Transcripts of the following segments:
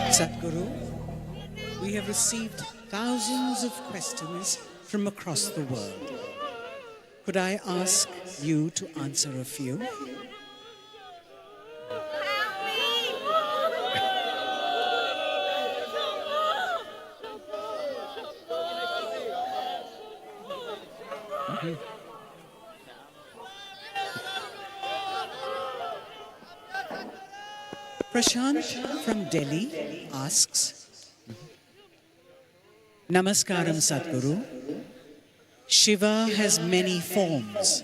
Sadhguru, we have received thousands of questions from across the world. Could I ask you to answer a few? Prashant from Delhi asks, Namaskaram Sadhguru. Shiva has many forms.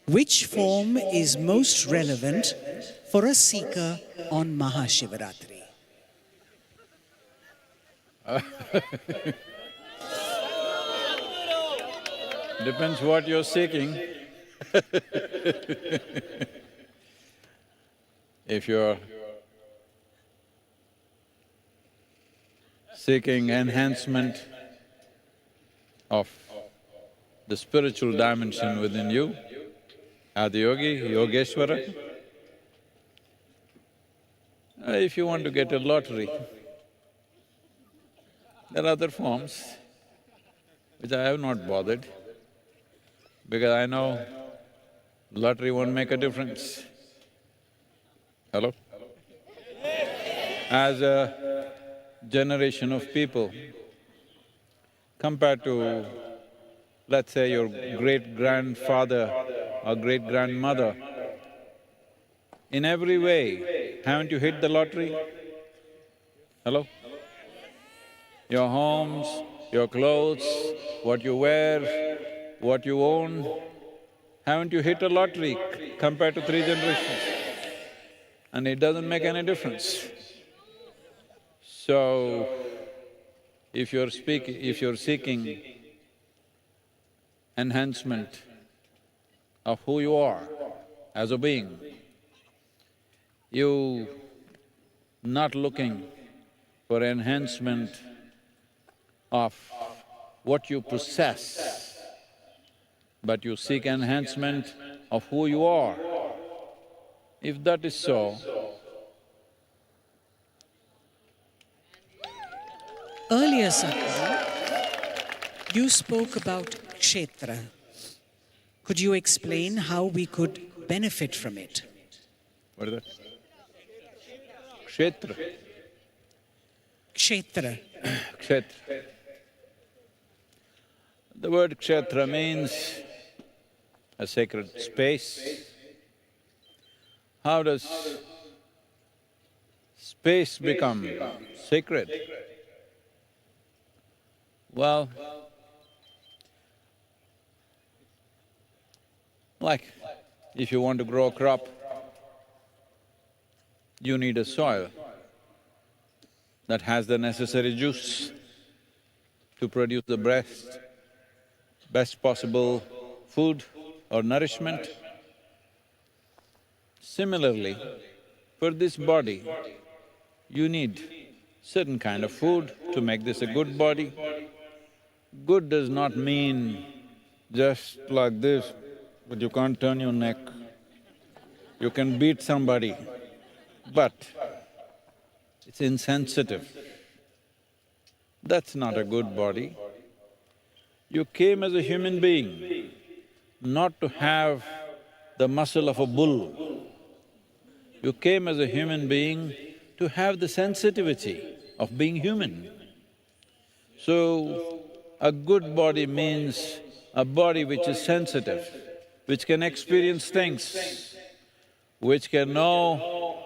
Which form is most relevant for a seeker on Mahashivaratri? Depends what you're seeking. If you're seeking enhancement of the spiritual dimension within you, Adiyogi, Yogeshwara. If you want to get a lottery, there are other forms which I have not bothered, because I know lottery won't make a difference. Hello? As a generation of people, compared to, let's say, your great-grandfather or great-grandmother, in every way, haven't you hit the lottery? Hello? Your homes, your clothes, what you wear, what you own, haven't you hit a lottery compared to 3 generations? And it doesn't make any difference. So, if you're seeking enhancement of who you are as a being, you not looking for enhancement of what you possess, but you seek enhancement of who you are. If that is so, Earlier, Sadhguru, you spoke about kshetra. Could you explain how we could benefit from it? what is that? Kshetra. Kshetra. Kshetra. The word kshetra means a sacred space. How does space become sacred? Well, like if you want to grow a crop, you need a soil that has the necessary juice to produce the best possible food or nourishment. Similarly, for this body, you need certain kind of food to make this a good body. Good does not mean just like this, but you can't turn your neck. You can beat somebody, but it's insensitive. That's not a good body. You came as a human being, not to have the muscle of a bull. You came as a human being to have the sensitivity of being human. So, a good body means a body which is sensitive, which can experience things, which can know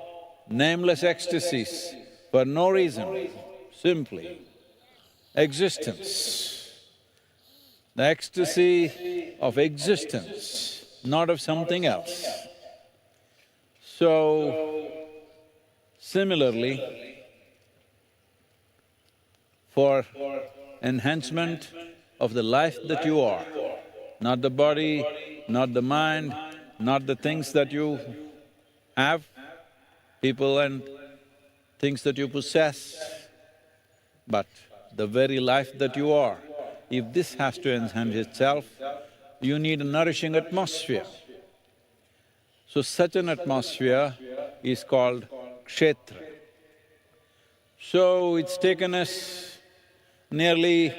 nameless ecstasies for no reason, simply existence. The ecstasy of existence, not of something else. So, similarly, for enhancement of the life that you are, not the body, not the mind, not the things that you have, people and things that you possess, but the very life that you are. If this has to enhance itself, you need a nourishing atmosphere. So such an atmosphere is called kshetra. So it's taken us nearly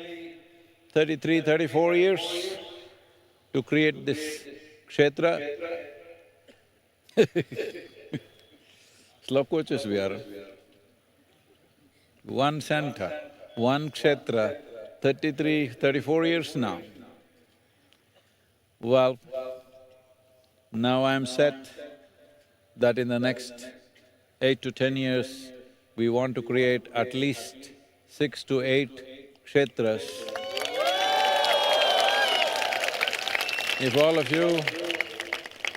33, 34 years to create this kshetra. Slokochas we are. One center, one kshetra, 33, 34 years now. Well, now I am set that in the next 8 to 10 years, we want to create at least 6 to 8 kshetras. If all of you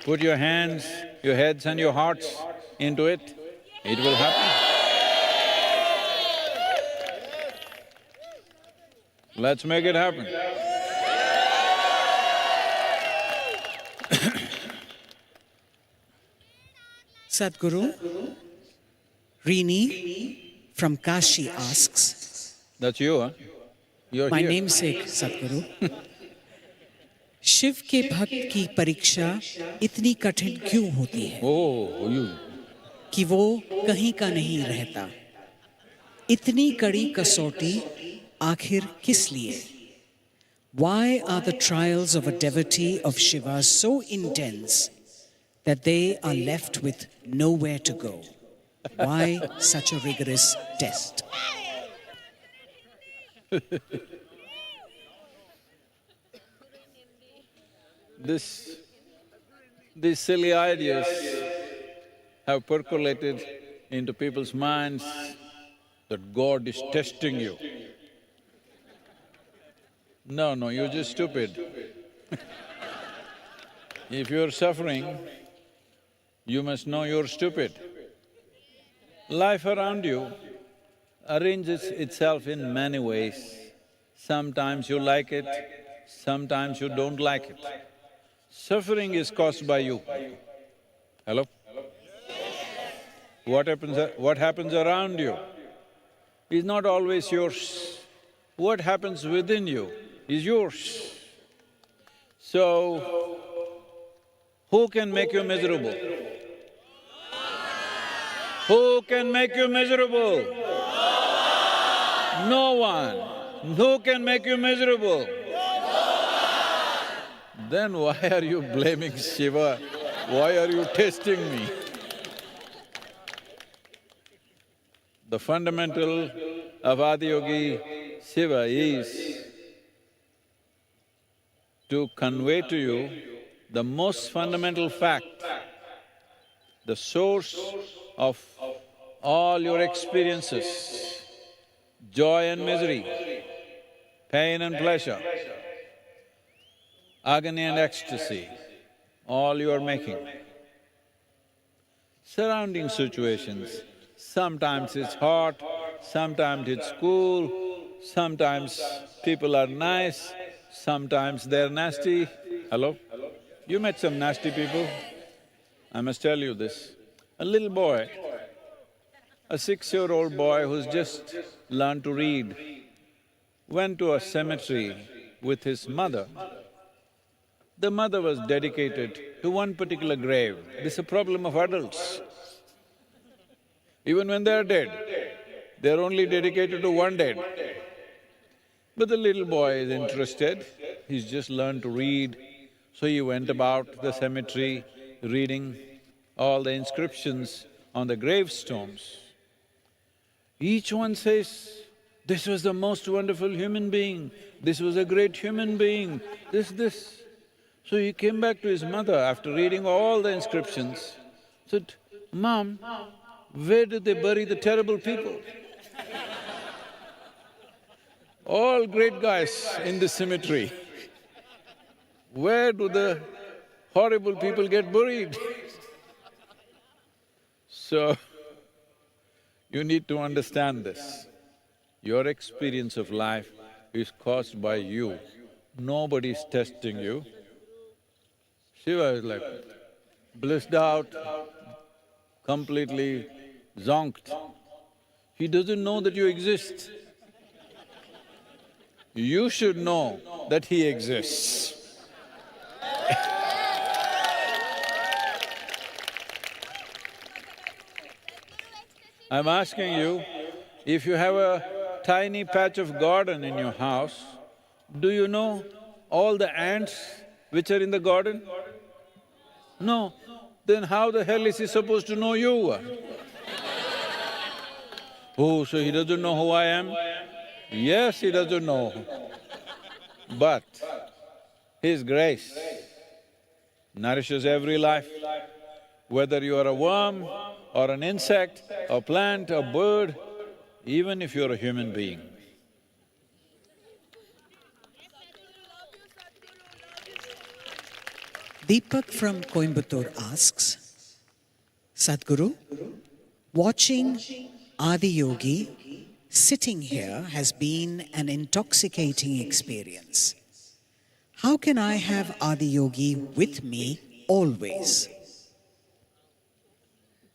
put your hands, your heads and your hearts into it, it will happen. Let's make it happen. Sadhguru, Rini from Kashi asks, That's you, huh? You're my here. namesake Sadhguru, Shiv के भक्त की परीक्षा इतनी कठिन क्यों होती है Oh, you… कि वो कहीं का नहीं रहता? इतनी कड़ी कसौटी आखिर किस लिए? Why are the trials of a devotee of Shiva so intense that they are left with nowhere to go? Why such a rigorous test? These silly ideas have percolated into people's minds that God is testing you. No, you're just stupid. If you're suffering, you must know you're stupid. Life around you arranges itself in many ways. Sometimes you like it, sometimes you don't like it. Suffering is caused by you. Hello? What happens around you is not always yours. What happens within you is yours. So, who can make you miserable? Who can make you miserable? No one. Who can make you miserable? Then why are you blaming Shiva? Why are you testing me? The fundamental of Adiyogi Shiva is to convey to you the most fundamental fact, the source of all your experiences, joy and misery, pain and pleasure, agony and ecstasy, all you are making. Surrounding situations, sometimes it's hot, sometimes it's cool, sometimes people are nice, sometimes they're nasty. Hello? You met some nasty people? I must tell you this. A little boy, a 6-year-old boy who's just learned to read, went to a cemetery with his mother. The mother was dedicated to one particular grave. This is a problem of adults. Even when they're dead, they're only dedicated to one dead. But the little boy is interested, he's just learned to read, so he went about the cemetery reading all the inscriptions on the gravestones. Each one says, this was the most wonderful human being, this was a great human being, this. So he came back to his mother after reading all the inscriptions, said, Mom, where did they bury the terrible people? All great guys in the cemetery. Where do the horrible people get buried? So, you need to understand this. Your experience of life is caused by you. Nobody is testing you. Shiva is like blissed out, completely zonked. He doesn't know that you exist. You should know that he exists. I'm asking you, If you have a tiny patch of garden in your house, do you know all the ants which are in the garden? No. Then how the hell is he supposed to know you? Oh, so he doesn't know who I am? Yes, he doesn't know. But His grace nourishes every life. Whether you are a worm or an insect, a plant, a bird, even if you're a human being. Deepak from Coimbatore asks, Sadhguru, watching Adiyogi sitting here has been an intoxicating experience. How can I have Adiyogi with me always?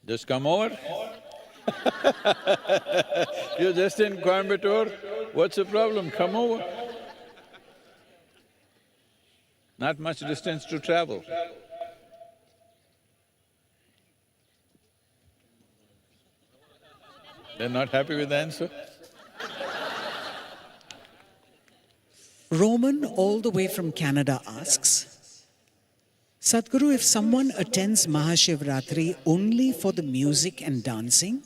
Just come over. You're just in Coimbatore, what's the problem? Come over. Not much distance to travel. They're not happy with the answer? Roman, all the way from Canada, asks, Sadhguru, if someone attends Mahashivratri only for the music and dancing,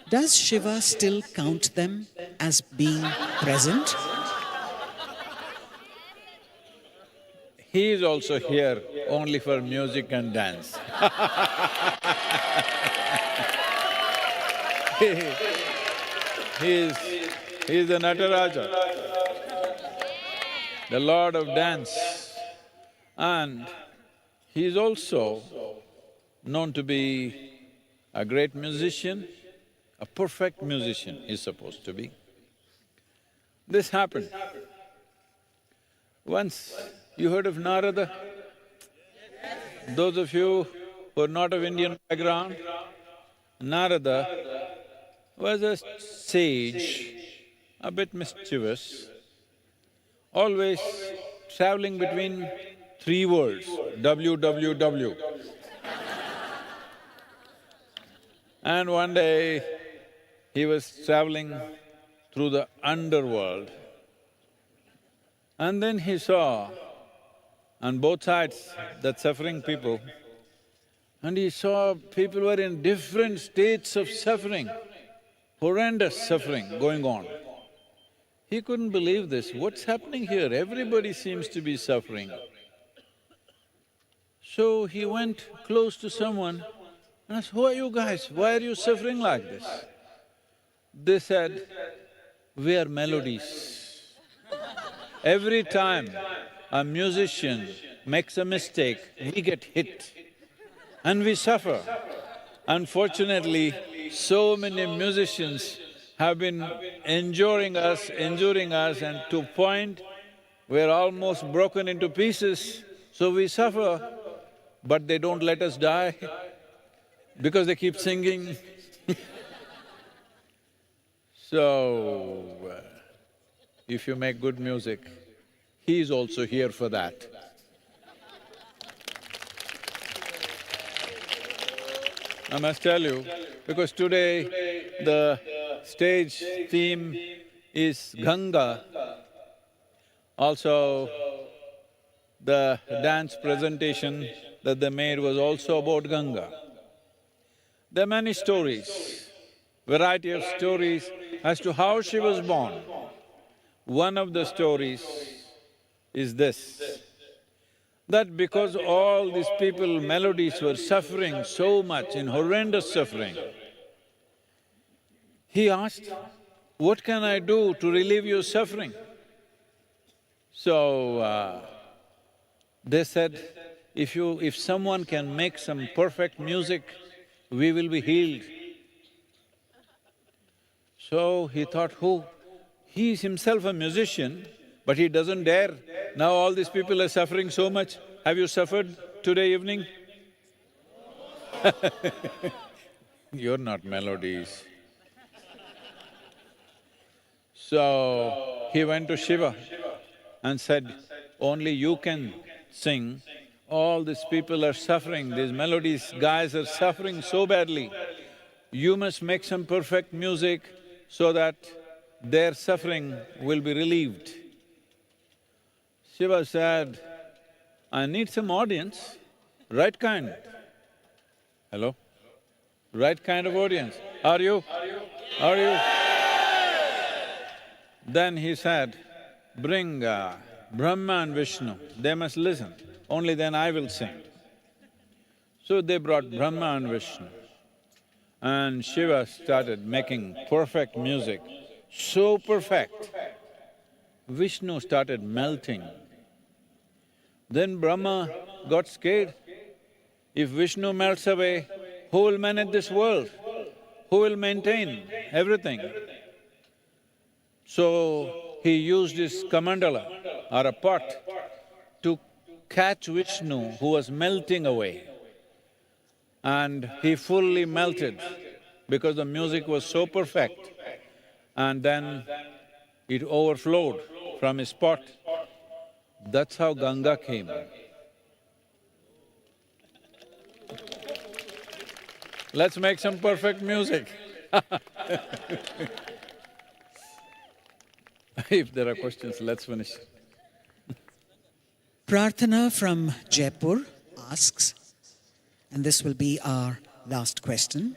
does Shiva still count them as being present? He is also here only for music and dance. He is the Nataraja, the Lord of dance. And he is also known to be a great musician, a perfect musician he's supposed to be. This happened. Once you heard of Narada? Those of you who are not of Indian background, Narada was a sage, a bit mischievous, always traveling between three worlds, WWW. And one day, he was traveling through the underworld, and then he saw on both sides that suffering people, and he saw people were in different states of suffering, horrendous suffering going on. He couldn't believe this, what's happening here? Everybody seems to be suffering. So he went close to someone and asked, who are you guys? Why are you suffering like this? They said, we are melodies. Every time a musician makes a mistake, we get hit and we suffer. Unfortunately, so many musicians have been enduring us, and to a point we're almost broken into pieces, so we suffer, but they don't let us die because they keep singing. So, if you make good music, he is also here for that. I must tell you, because today the stage theme is Ganga, also the dance presentation that they made was also about Ganga. There are many stories, variety of stories as to how she was born. One of the stories is this, that because all these people, melodies, were suffering so much, in horrendous suffering, he asked, what can I do to relieve your suffering? So, they said, if someone can make some perfect music, we will be healed. So he thought, who? He is himself a musician, but he doesn't dare. Now all these people are suffering so much. Have you suffered today evening? You're not melodies. So he went to Shiva and said, only you can sing. All these people are suffering, these melodies, guys are suffering so badly. You must make some perfect music so that their suffering will be relieved. Shiva said, I need some audience, right kind. Hello? Right kind of audience. Are you? Are you? Then he said, bring Brahma and Vishnu, they must listen, only then I will sing. So they brought Brahma and Vishnu, and Shiva started making perfect music, so perfect. Vishnu started melting. Then Brahma got scared. If Vishnu melts away, who will manage this world? Who will maintain everything? So he used his kamandala or a pot to catch Vishnu who was melting away. And he fully melted because the music was so perfect. And then it overflowed from his pot. That's how Ganga came. Let's make some perfect music. If there are questions, let's finish. Prarthana from Jaipur asks, and this will be our last question.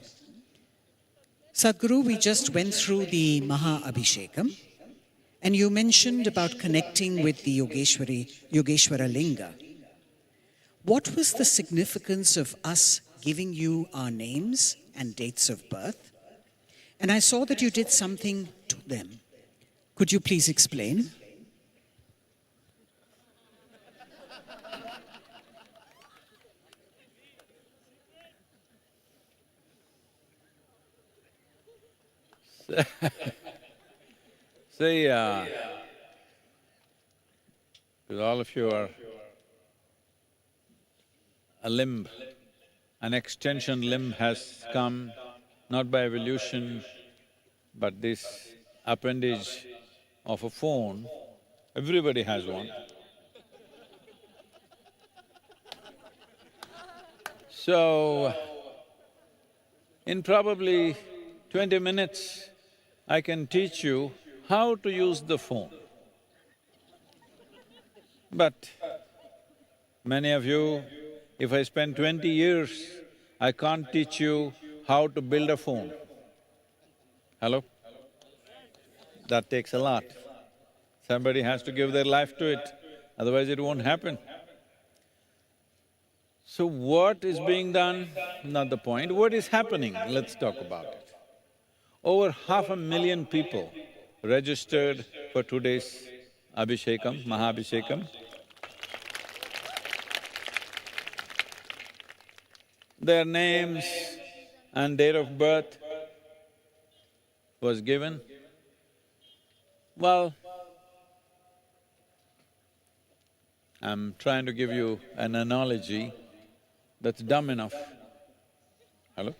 Sadhguru, we just went through the Maha Abhishekam, and you mentioned about connecting with the Yogeshwara Linga. What was the significance of us giving you our names and dates of birth? And I saw that you did something to them. Could you please explain? See, because all of you are a limb, an extension limb has come not by evolution, but this appendage of a phone, everybody has one. So, in probably 20 minutes, I can teach you how to use the phone. But many of you, if I spend 20 years, I can't teach you how to build a phone. Hello? That takes a lot. Somebody has to give their life to it, otherwise it won't happen. So what is being done? Not the point. What is happening? Let's talk about it. Over 500,000 people registered for today's Abhishekam, Mahabhishekam. Their names and date of birth was given. Well, I'm trying to give you an analogy that's dumb enough. Hello?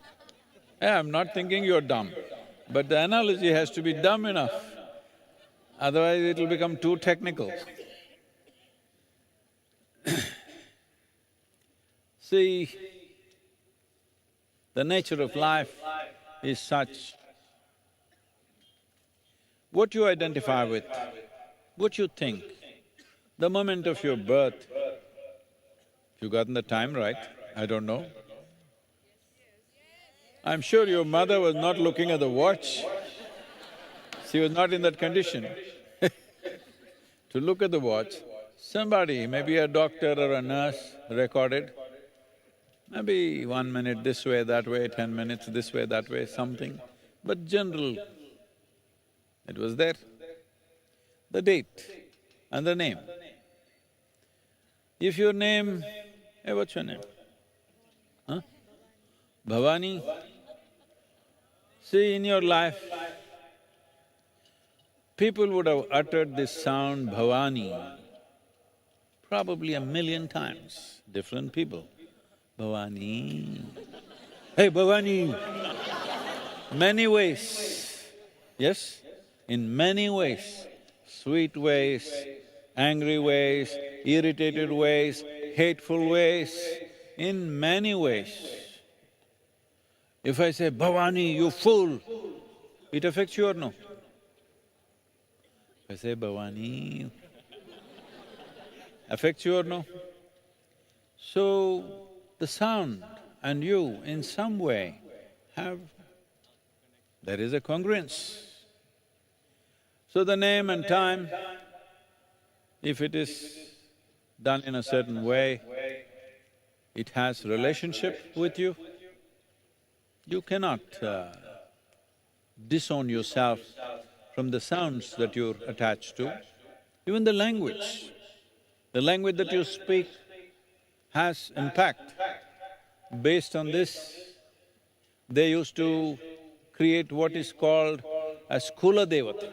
Yeah, I'm not thinking you're dumb, but the analogy has to be dumb enough, otherwise it'll become too technical. See, the nature of life is such, what you identify with, what you think, the moment of your birth, you gotten the time right? I don't know. I'm sure your mother was not looking at the watch. She was not in that condition to look at the watch. Somebody, maybe a doctor or a nurse, recorded, maybe 1 minute this way, that way, 10 minutes this way, that way, something, but general, it was there. The date and the name. If your name… Hey, what's your name? Huh? Bhavani? See, in your life, people would have uttered this sound Bhavani probably 1,000,000 times, different people. Bhavani, hey Bhavani, many ways, yes? In many ways, sweet ways, angry ways, irritated ways, hateful ways, in many ways. If I say, Bhavani, you fool, It affects you or no? I say, Bhavani, affects you or no? So, the sound and you in some way there is a congruence. So the name and time, if it is done in a certain way, it has relationship with you. You cannot disown yourself from the sounds that you're attached to. Even the language that you speak has impact. Based on this, they used to create what is called as Kula Devata,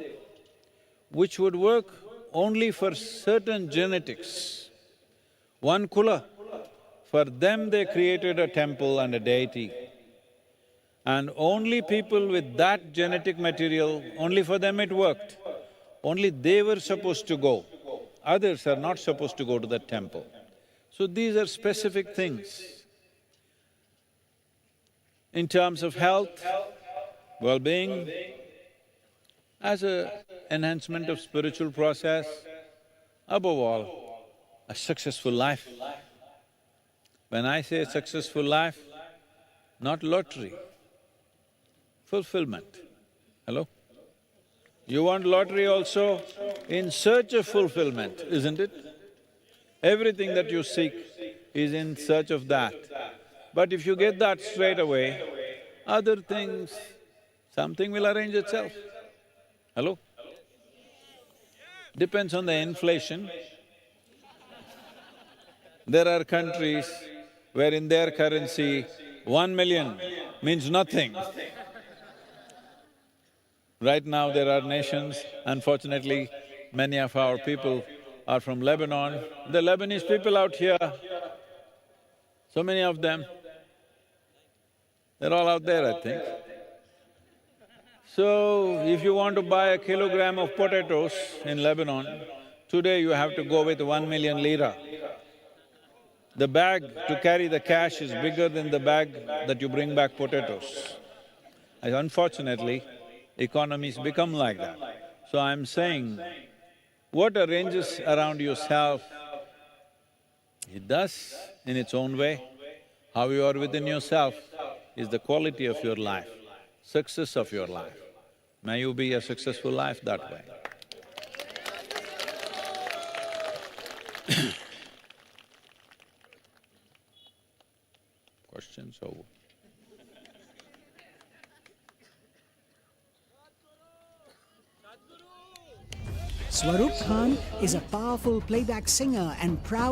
which would work only for certain genetics. One Kula, for them they created a temple and a deity. And only people with that genetic material, only for them it worked. Only they were supposed to go. Others are not supposed to go to that temple. So these are specific things. In terms of health, well-being, as an enhancement of spiritual process, above all, a successful life. When I say successful life, not lottery, fulfillment. Hello? You want lottery also in search of fulfillment, isn't it? Everything that you seek is in search of that. But if you get that straight away, other things, something will arrange itself. Hello? Depends on the inflation. There are countries where in their currency, 1 million means nothing. Right now there are nations, unfortunately, many of our people are from Lebanon. The Lebanese people out here, so many of them, they're all out there, I think. So, if you want to buy a kilogram of potatoes in Lebanon, today you have to go with 1 million lira. The bag to carry the cash is bigger than the bag that you bring back potatoes. And unfortunately, economies become like that. So I'm saying, what arranges around yourself, it does in its own way. How you are within yourself is the quality of your life, success of your life. May you be a successful life that way. Questions over? Swaroop Khan is a powerful playback singer and proud